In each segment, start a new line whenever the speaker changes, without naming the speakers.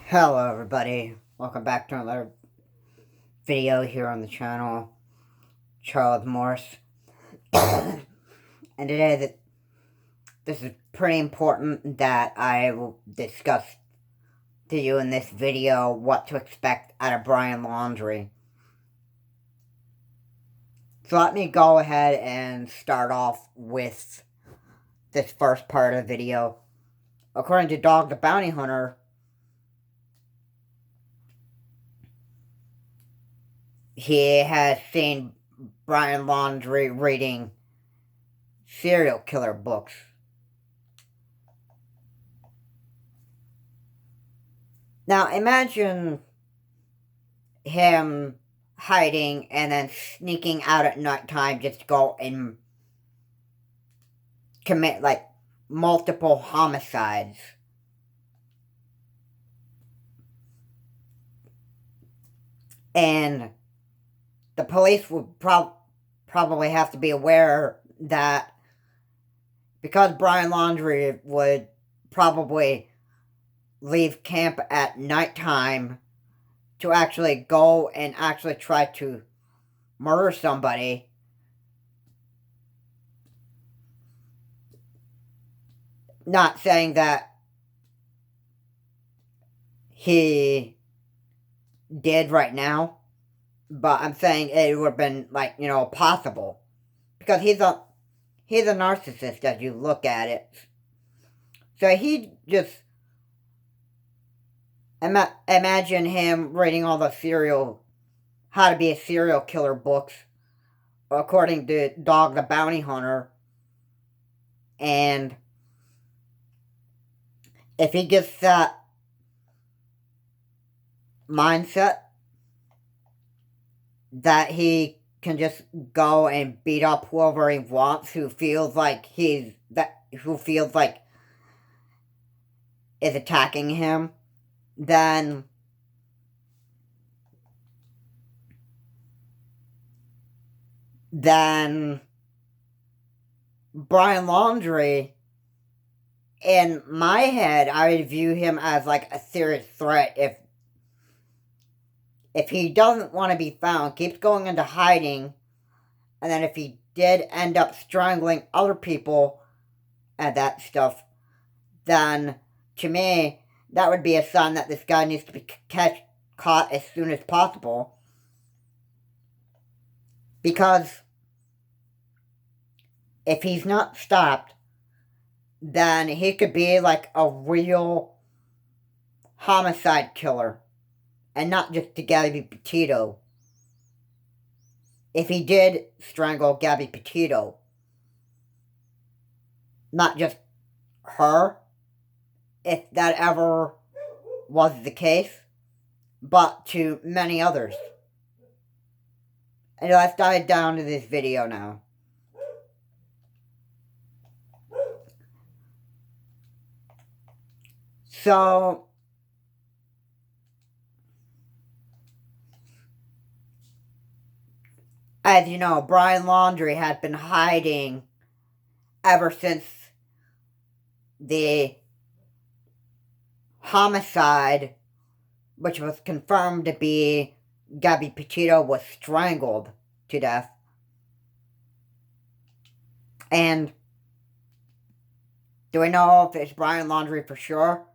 Hello everybody, welcome back to another video here on the channel, Charles Morse. And today, this is pretty important that I will discuss to you in this video what to expect out of Brian Laundrie. So let me go ahead and start off with this first part of the video. According to Dog the Bounty Hunter, he has seen Brian Laundrie reading serial killer books. Now imagine him hiding and then sneaking out at nighttime just to go and commit like multiple homicides. And the police would probably have to be aware that because Brian Laundrie would probably leave camp at nighttime to actually go and actually try to murder somebody, not saying that he did right now, but I'm saying it would have been, like, possible. Because he's a narcissist as you look at it. So he just... imagine him reading all the how to be a serial killer books, according to Dog the Bounty Hunter. And if he gets that mindset that he can just go and beat up whoever he wants who feels like is attacking him, then Brian Laundrie, in my head, I would view him as like a serious threat. If he doesn't want to be found, keeps going into hiding, and then if he did end up strangling other people and that stuff, then to me, that would be a sign that this guy needs to be caught as soon as possible. Because if he's not stopped, then he could be like a real homicide killer. And not just to Gabby Petito. If he did strangle Gabby Petito, not just her, if that ever was the case, but to many others. And let's dive down to this video now. So, as you know, Brian Laundrie had been hiding ever since the homicide, which was confirmed to be Gabby Petito, was strangled to death. And do we know if it's Brian Laundrie for sure?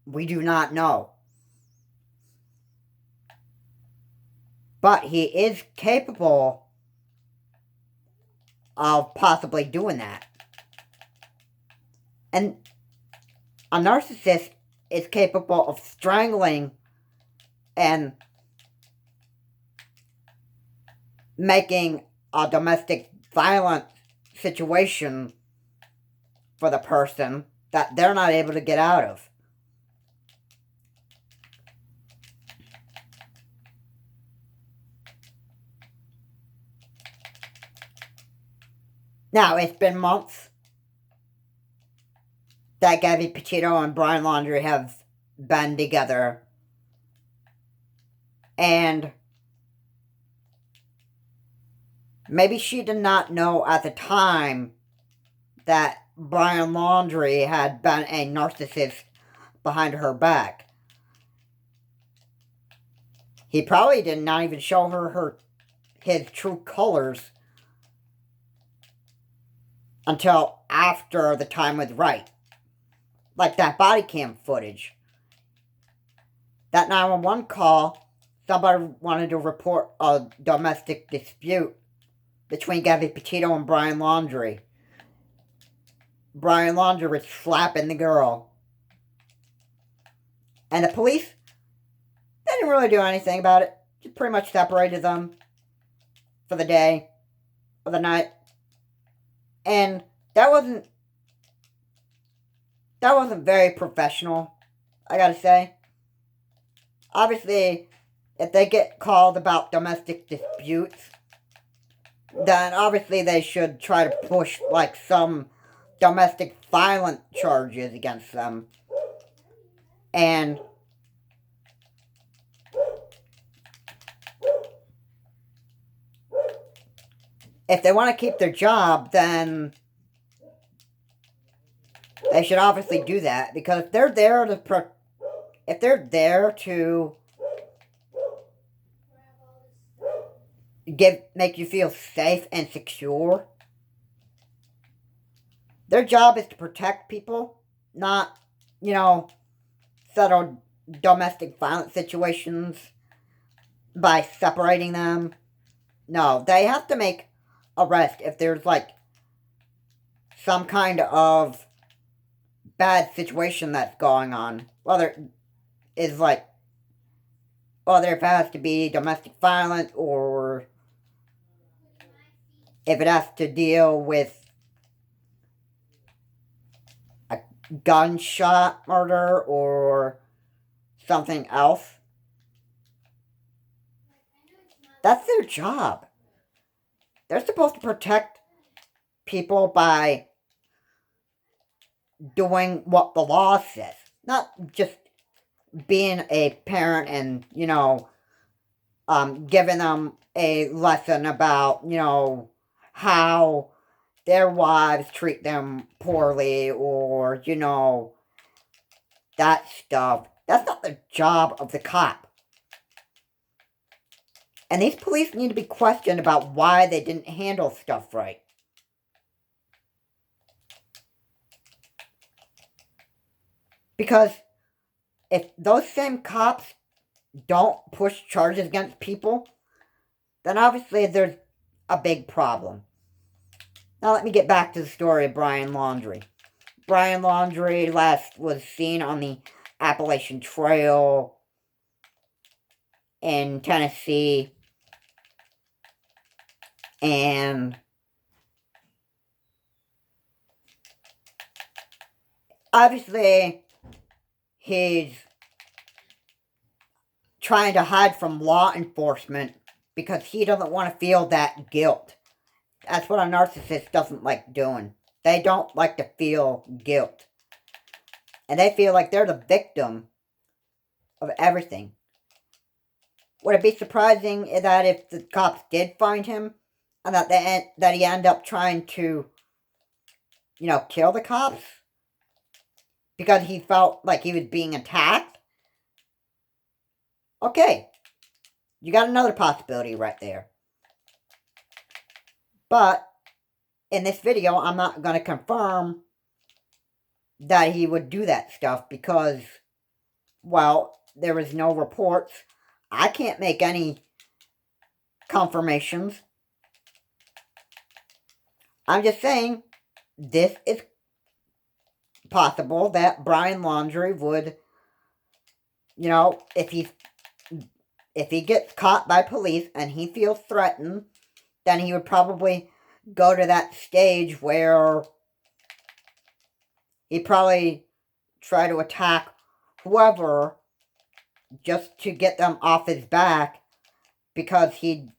We do not know. But he is capable of possibly doing that. And a narcissist is capable of strangling and making a domestic violence situation for the person that they're not able to get out of. Now, it's been months that Gabby Petito and Brian Laundrie have been together. And maybe she did not know at the time that Brian Laundrie had been a narcissist behind her back. he probably did not even show her his true colors until after the time was right. Like that body cam footage. That 911 call, somebody wanted to report a domestic dispute between Gabby Petito and Brian Laundrie. Brian Laundrie was slapping the girl. And the police, they didn't really do anything about it. Just pretty much separated them for the day or the night. And that wasn't very professional, I gotta say. Obviously, if they get called about domestic disputes, then obviously they should try to push, like, some domestic violence charges against them. And if they want to keep their job, then they should obviously do that. Because if they're there to make you feel safe and secure, their job is to protect people, not, settle domestic violence situations by separating them. No, they have to make arrest if there's, like, some kind of bad situation that's going on. Whether it has to be domestic violence, or if it has to deal with a gunshot murder or something else. That's their job. They're supposed to protect people by doing what the law says. Not just being a parent and, giving them a lesson about, how their wives treat them poorly, or, that stuff. That's not the job of the cop. And these police need to be questioned about why they didn't handle stuff right. Because if those same cops don't push charges against people, then obviously there's a big problem. Now let me get back to the story of Brian Laundrie. Brian Laundrie last was seen on the Appalachian Trail in Tennessee, and obviously he's trying to hide from law enforcement because he doesn't want to feel that guilt. That's what a narcissist doesn't like doing. They don't like to feel guilt. And they feel like they're the victim of everything. Would it be surprising that if the cops did find him, and that he ended up trying to, kill the cops? Because he felt like he was being attacked? Okay. You got another possibility right there. But in this video, I'm not going to confirm that he would do that stuff because, well, there was no reports. I can't make any confirmations. I'm just saying, this is possible that Brian Laundrie would, if he gets caught by police and he feels threatened, then he would probably go to that stage where he'd probably try to attack whoever just to get them off his back because he'd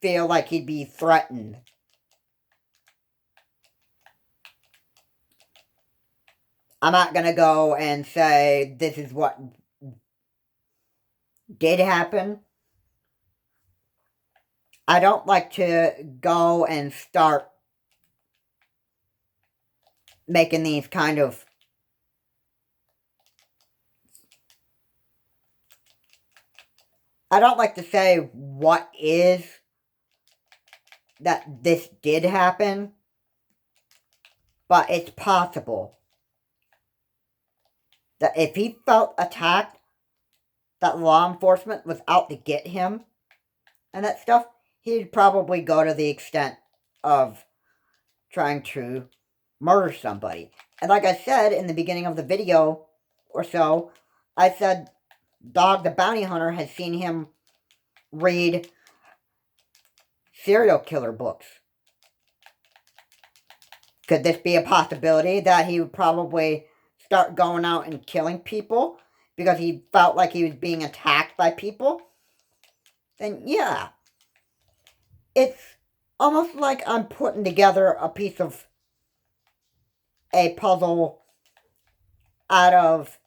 feel like he'd be threatened. I'm not going to go and say this is what did happen. I don't like to go and start making these kind of I don't like to say what is that this did happen, but it's possible that if he felt attacked, that law enforcement was out to get him and that stuff, he'd probably go to the extent of trying to murder somebody. And like I said in the beginning of the video or so, I said Dog the Bounty Hunter has seen him read serial killer books. Could this be a possibility that he would probably start going out and killing people because he felt like he was being attacked by people? Then yeah. It's almost like I'm putting together a piece of a puzzle out of,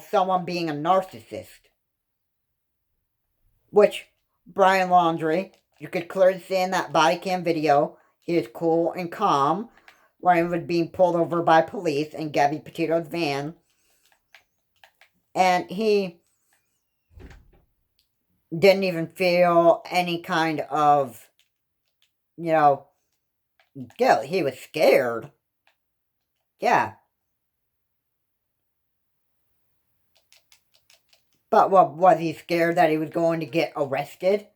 someone being a narcissist. Which, Brian Laundrie, you could clearly see in that body cam video, he is cool and calm when he was being pulled over by police in Gabby Petito's van. And he didn't even feel any kind of, guilt. He was scared. Yeah. But what, was he scared that he was going to get arrested?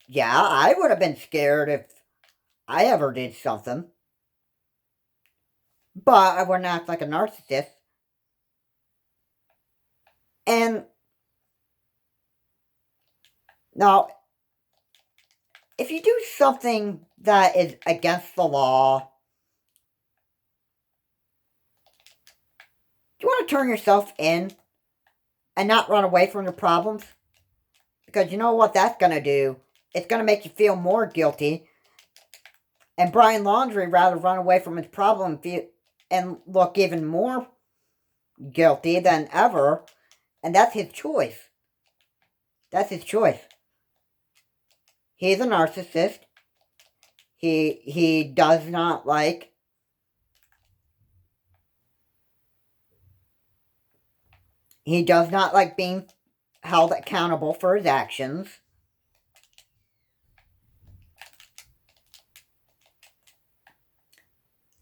Yeah, I would have been scared if I ever did something. But I wouldn't act like a narcissist. And now, if you do something that is against the law, do you want to turn yourself in and not run away from your problems? Because you know what that's going to do? It's going to make you feel more guilty. And Brian Laundrie rather run away from his problem and look even more guilty than ever. And that's his choice. That's his choice. He's a narcissist. He does not like being held accountable for his actions.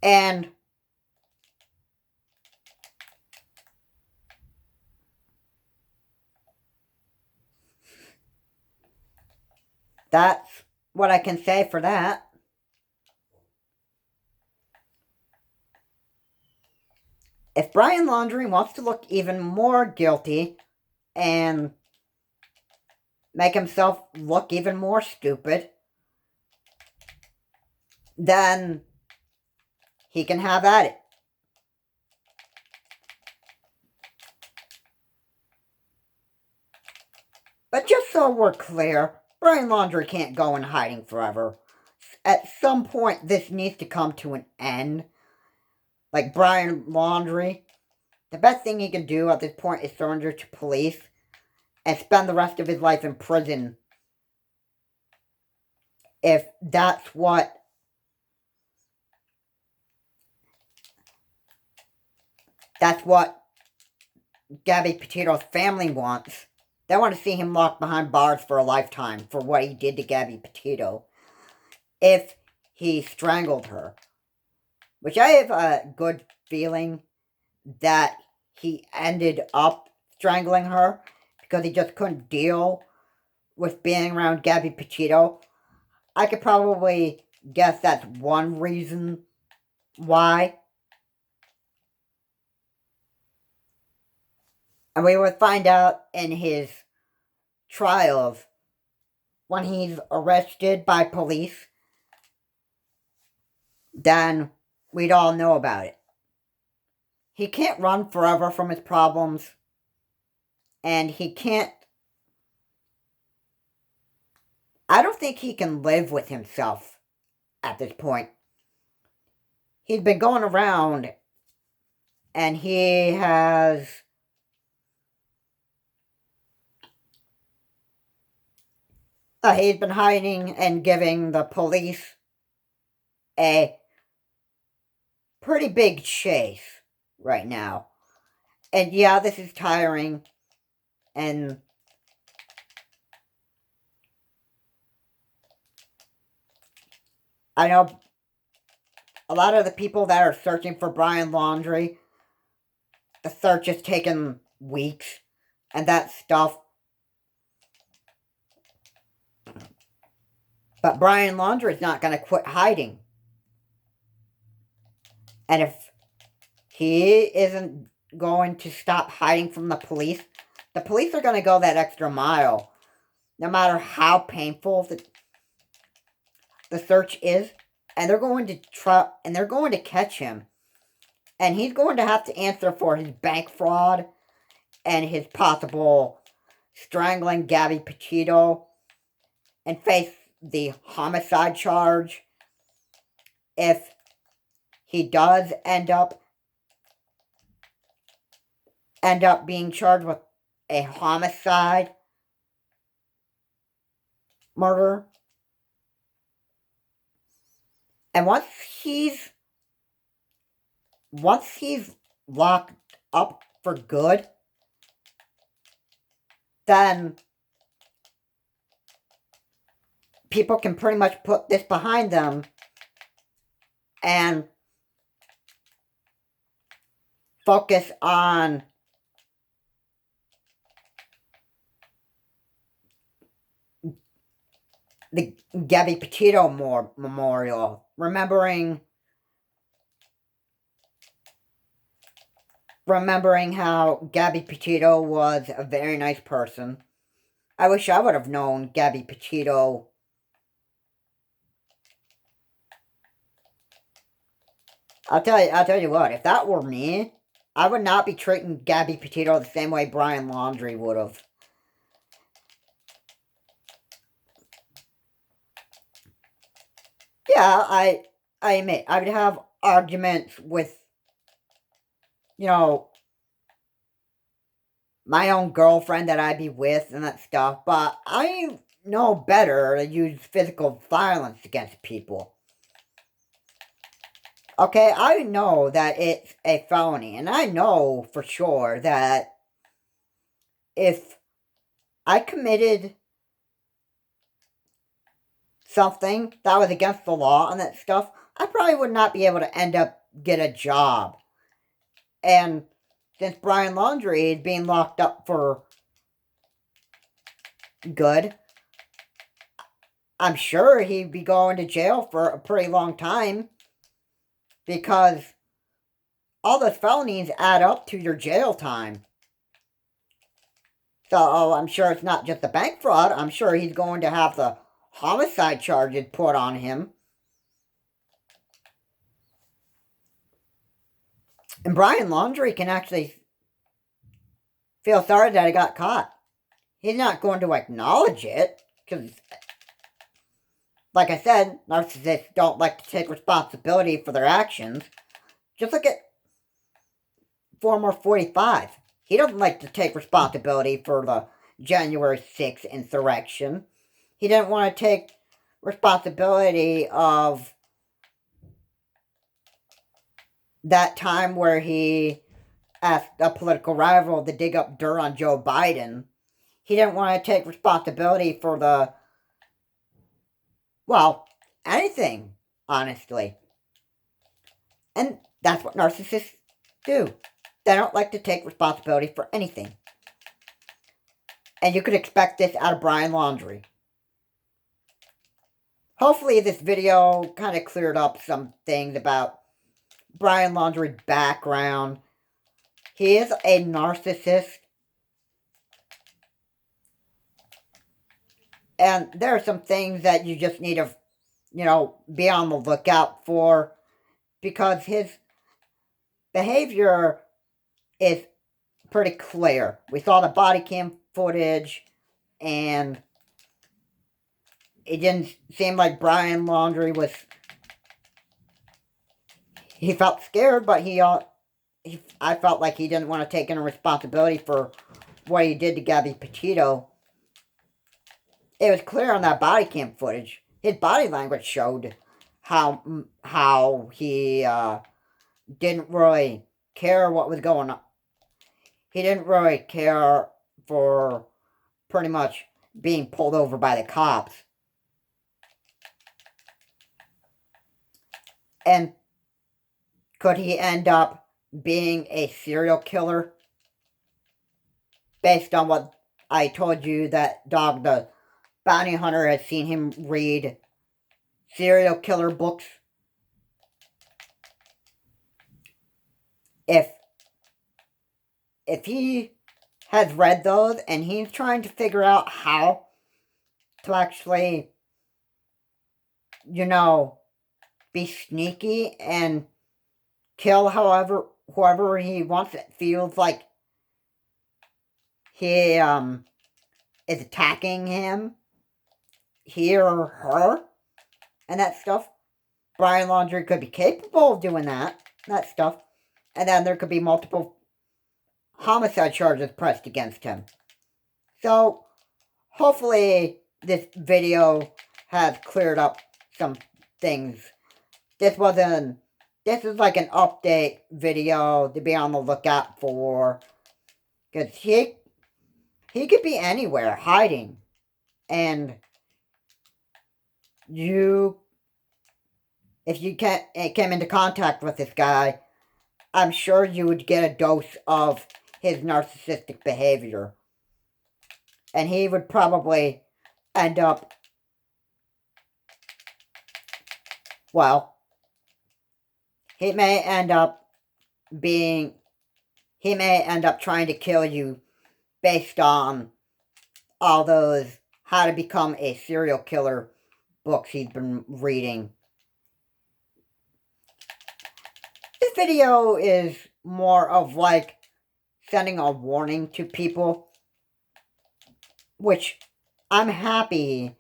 And that's what I can say for that. If Brian Laundrie wants to look even more guilty and make himself look even more stupid, then he can have at it. But just so we're clear, Brian Laundrie can't go in hiding forever. At some point, this needs to come to an end. Like Brian Laundrie, the best thing he can do at this point is surrender to police and spend the rest of his life in prison. If that's what Gabby Petito's family wants. They want to see him locked behind bars for a lifetime for what he did to Gabby Petito. If he strangled her. Which I have a good feeling that he ended up strangling her because he just couldn't deal with being around Gabby Petito. I could probably guess that's one reason why. And we would find out in his trial of when he's arrested by police, then we'd all know about it. He can't run forever from his problems, and he can't... I don't think he can live with himself at this point. He's been going around, and he has... he's been hiding and giving the police a pretty big chase right now. And yeah, this is tiring, and I know a lot of the people that are searching for Brian Laundrie, the search has taken weeks, and that stuff. But Brian Laundrie is not going to quit hiding. And if he isn't going to stop hiding from the police are going to go that extra mile. No matter how painful the search is. And they're going to catch him. And he's going to have to answer for his bank fraud and his possible strangling Gabby Petito and face the homicide charge if he does end up being charged with a homicide murder. And once he's locked up for good, then people can pretty much put this behind them and focus on the Gabby Petito memorial, remembering how Gabby Petito was a very nice person. I wish I would have known Gabby Petito. I'll tell you what, if that were me, I would not be treating Gabby Petito the same way Brian Laundrie would have. Yeah, I admit, I would have arguments with, my own girlfriend that I'd be with and that stuff, but I know better to use physical violence against people. Okay, I know that it's a felony, and I know for sure that if I committed something that was against the law and that stuff, I probably would not be able to get a job. And since Brian Laundrie is being locked up for good, I'm sure he'd be going to jail for a pretty long time, because all those felonies add up to your jail time. So I'm sure it's not just the bank fraud. I'm sure he's going to have the homicide charges put on him. And Brian Laundrie can actually feel sorry that he got caught. He's not going to acknowledge it, because, like I said, narcissists don't like to take responsibility for their actions. Just look at former 45. He doesn't like to take responsibility for the January 6th insurrection. He didn't want to take responsibility of that time where he asked a political rival to dig up dirt on Joe Biden. He didn't want to take responsibility for anything, honestly. And that's what narcissists do. They don't like to take responsibility for anything. And you could expect this out of Brian Laundrie. Hopefully this video kind of cleared up some things about Brian Laundrie's background. He is a narcissist. And there are some things that you just need to, be on the lookout for, because his behavior is pretty clear. We saw the body cam footage, and it didn't seem like Brian Laundrie he felt scared, but I felt like he didn't want to take any responsibility for what he did to Gabby Petito. It was clear on that body cam footage. His body language showed how he didn't really care what was going on. He didn't really care for pretty much being pulled over by the cops. And could he end up being a serial killer? Based on what I told you, that Dog the Bounty Hunter has seen him read serial killer books. If he has read those and he's trying to figure out how to actually, be sneaky and kill whoever he wants, it feels like he is attacking him, he or her, and that stuff. Brian Laundrie could be capable of doing that stuff. And then there could be multiple homicide charges pressed against him. So, hopefully this video has cleared up some things. This is like an update video to be on the lookout for. Because he could be anywhere, hiding. And if you came into contact with this guy, I'm sure you would get a dose of his narcissistic behavior. And he would probably end up, he may end up trying to kill you based on all those How to Become a Serial Killer books he's been reading. This video is more of like sending a warning to people, which I'm happy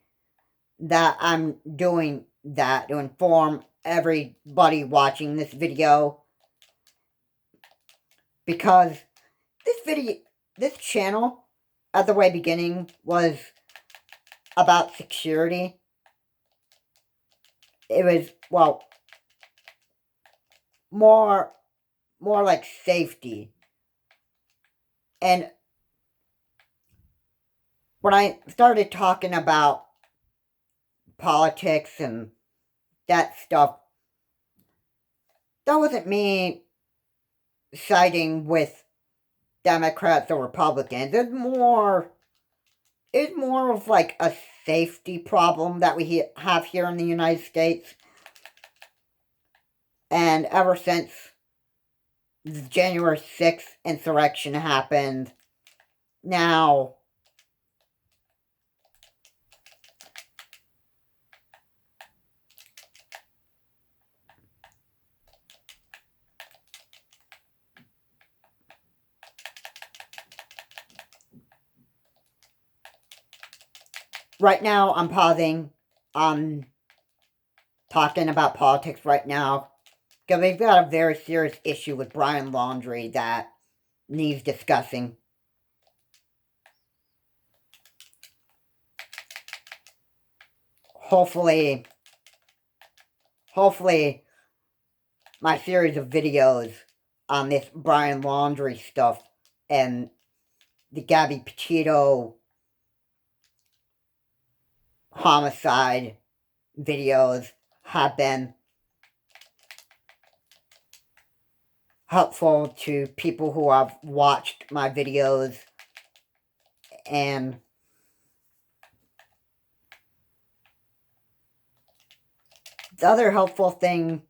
that I'm doing that to inform everybody watching this video, because this channel at the way beginning was about security. It was, more like safety. And when I started talking about politics and that stuff, that wasn't me siding with Democrats or Republicans. It's more of like a safety problem that we have here in the United States. And ever since the January 6th insurrection happened, now right now I'm pausing on talking about politics right now, because we've got a very serious issue with Brian Laundrie that needs discussing. Hopefully my series of videos on this Brian Laundrie stuff and the Gabby Petito homicide videos have been helpful to people who have watched my videos. And the other helpful thing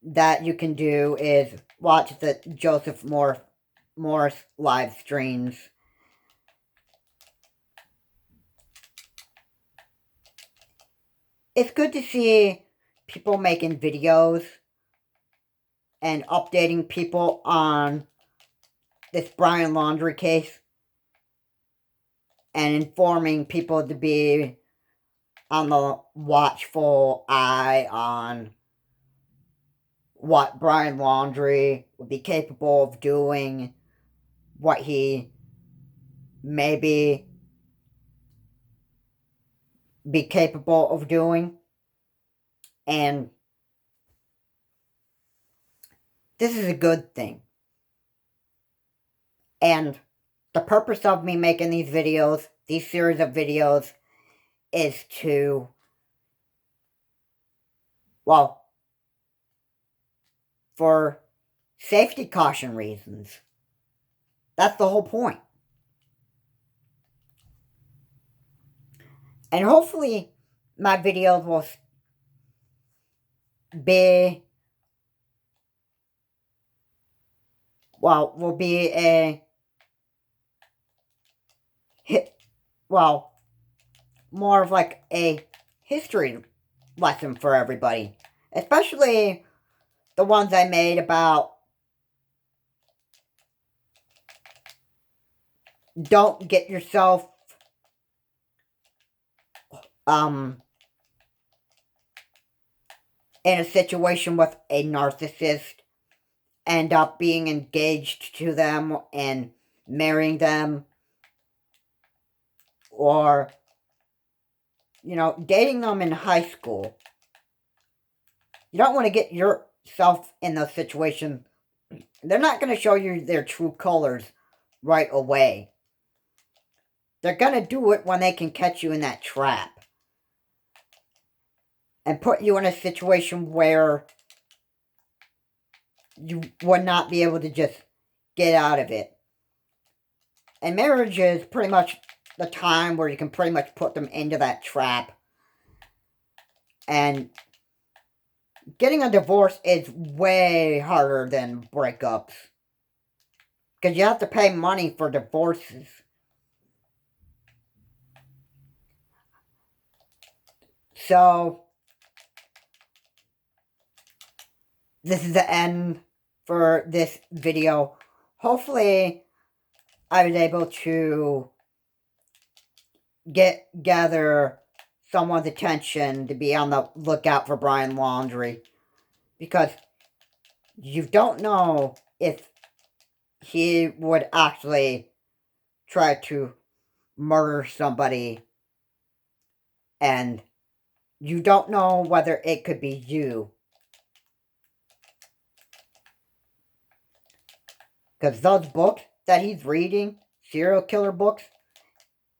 that you can do is watch the Joseph Morris live streams. It's good to see people making videos and updating people on this Brian Laundrie case and informing people to be on the watchful eye on what Brian Laundrie would be capable of doing, what he maybe be capable of doing. And this is a good thing. And the purpose of me making these videos, these series of videos, is to Well, for safety caution reasons. That's the whole point. And hopefully my videos will be a well, more of like a history lesson for everybody. Especially the ones I made about don't get yourself in a situation with a narcissist, end up being engaged to them and marrying them, or, dating them in high school. You don't want to get yourself in those situations. They're not going to show you their true colors right away. They're going to do it when they can catch you in that trap. And put you in a situation where you would not be able to just get out of it. And marriage is pretty much the time where you can pretty much put them into that trap. And getting a divorce is way harder than breakups. Because you have to pay money for divorces. So, this is the end for this video. Hopefully, I was able to gather someone's attention to be on the lookout for Brian Laundrie. Because you don't know if he would actually try to murder somebody, and you don't know whether it could be you. Because those books that he's reading, serial killer books,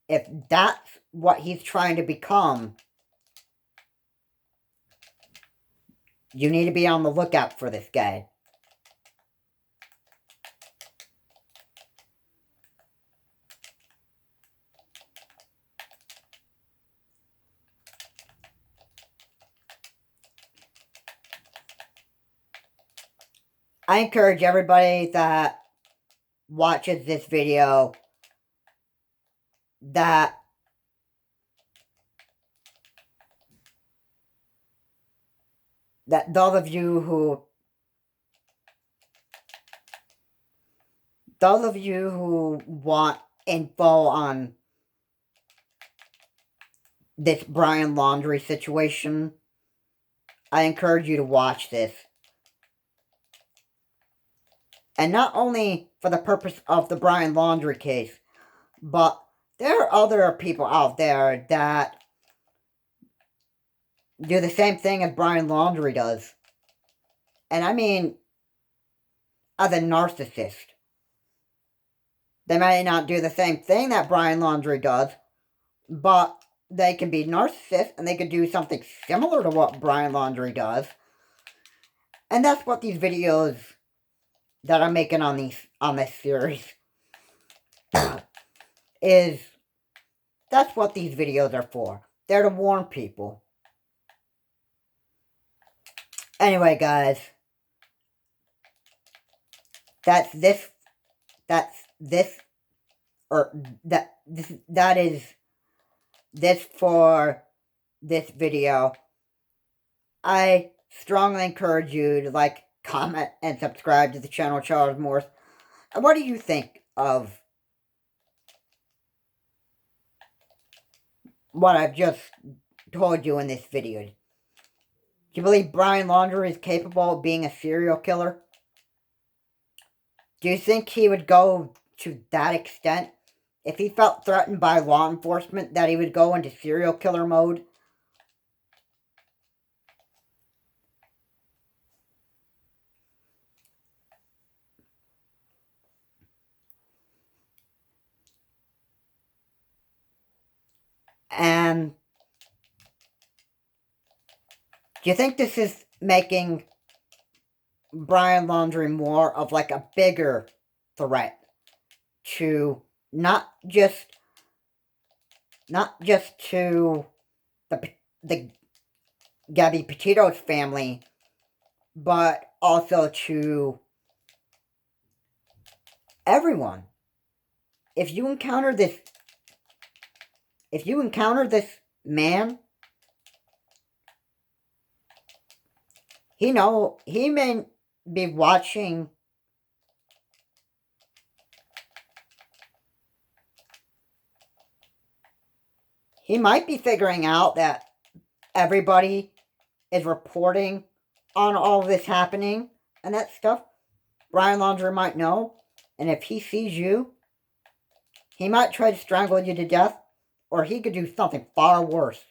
if that's what he's trying to become, you need to be on the lookout for this guy. I encourage everybody that watches this video that those of you who want info on this Brian Laundrie situation, I encourage you to watch this. And not only for the purpose of the Brian Laundrie case, but there are other people out there that do the same thing as Brian Laundrie does. And I mean, as a narcissist. They may not do the same thing that Brian Laundrie does, but they can be narcissists and they can do something similar to what Brian Laundrie does. And that's what these videos that I'm making on this series is. That's what these videos are for. They're to warn people. Anyway, guys, that is this for this video. I strongly encourage you to like, comment, and subscribe to the channel, Charles Morse. And what do you think of what I've just told you in this video? Do you believe Brian Laundrie is capable of being a serial killer? Do you think he would go to that extent? If he felt threatened by law enforcement, that he would go into serial killer mode? And Do you think this is making Brian Laundrie more of like a bigger threat to not just to the Gabby Petito's family, but also to everyone? If you encounter this man, he may be watching. He might be figuring out that everybody is reporting on all this happening and that stuff. Brian Laundrie might know, and if he sees you, he might try to strangle you to death, or he could do something far worse.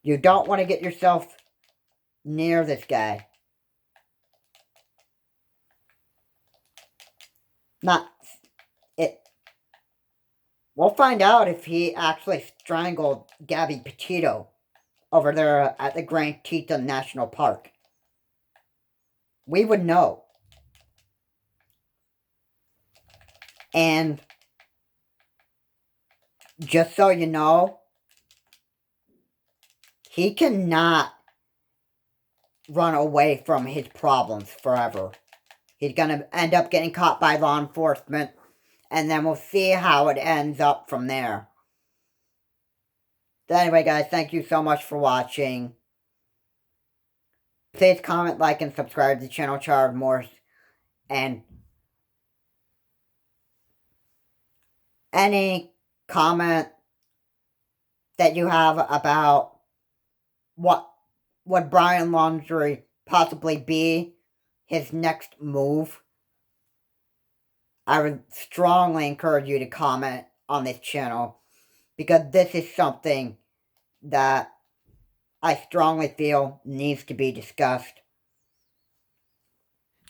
You don't want to get yourself near this guy. Not it. We'll find out if he actually strangled Gabby Petito over there at the Grand Teton National Park. We would know. And just so you know, he cannot run away from his problems forever. He's going to end up getting caught by law enforcement, and then we'll see how it ends up from there. So anyway, guys, thank you so much for watching. Please comment, like, and subscribe to the channel, Charles Morse. And any comment that you have about what would Brian Laundrie possibly be his next move, I would strongly encourage you to comment on this channel, because this is something that I strongly feel needs to be discussed.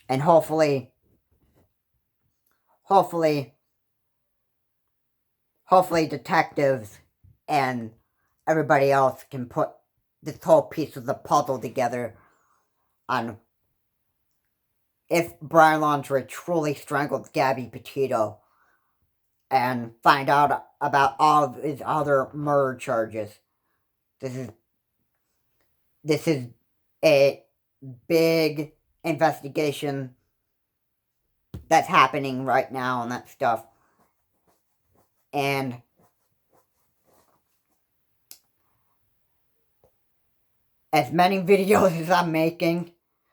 And hopefully detectives and everybody else can put this whole piece of the puzzle together on if Brian Laundrie truly strangled Gabby Petito, and find out about all of his other murder charges. This is a big investigation that's happening right now and that stuff. And as many videos as I'm making,